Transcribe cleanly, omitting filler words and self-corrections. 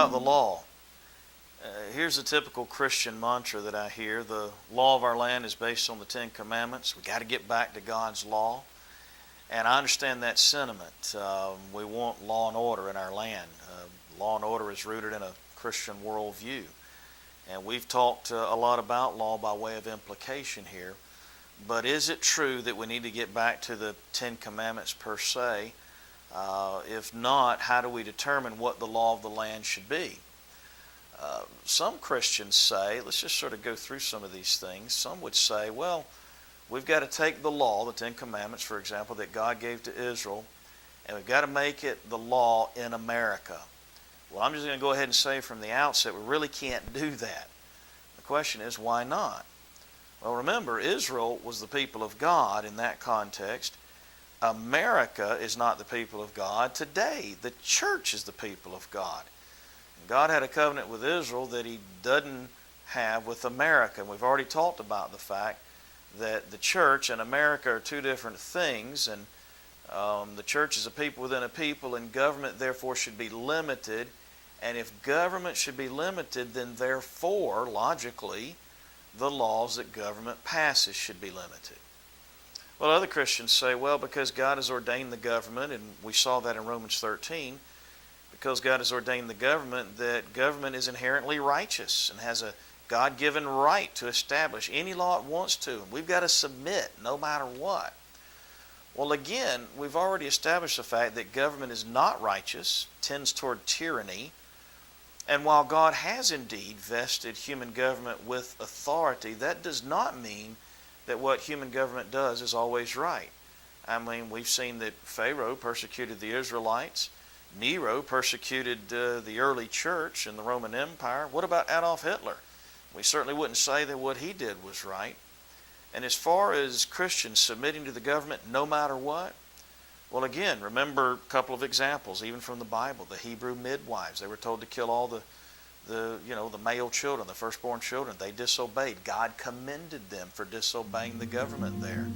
about the law. Here's a typical Christian mantra that I hear. The law of our land is based on the Ten Commandments. We got to get back to God's law. And I understand that sentiment. We want law and order in our land. Law and order is rooted in a Christian worldview. And we've talked a lot about law by way of implication here. But is it true that we need to get back to the Ten Commandments per se? If not, how do we determine what the law of the land should be? Some Christians say, let's just sort of go through some of these things. Some would say, well, we've got to take the law, the Ten Commandments, for example, that God gave to Israel, and we've got to make it the law in America. Well, I'm just going to go ahead and say from the outset, we really can't do that. The question is, why not? Well, remember, Israel was the people of God in that context. America is not the people of God. Today, the church is the people of God. And God had a covenant with Israel that He doesn't have with America. And we've already talked about the fact that the church and America are two different things, and the church is a people within a people, and government therefore should be limited. And if government should be limited, then therefore, logically, the laws that government passes should be limited. Well, other Christians say, well, because God has ordained the government, and we saw that in Romans 13, because God has ordained the government, that government is inherently righteous and has a God-given right to establish any law it wants to, and we've got to submit no matter what. Well, again, we've already established the fact that government is not righteous, tends toward tyranny, and while God has indeed vested human government with authority, that does not mean that what human government does is always right. I mean, we've seen that Pharaoh persecuted the Israelites. Nero persecuted the early church in the Roman Empire. What about Adolf Hitler? We certainly wouldn't say that what he did was right. And as far as Christians submitting to the government no matter what, well, again, remember a couple of examples, even from the Bible. The Hebrew midwives, they were told to kill all the male children, the firstborn children. They disobeyed. God commended them for disobeying the government there.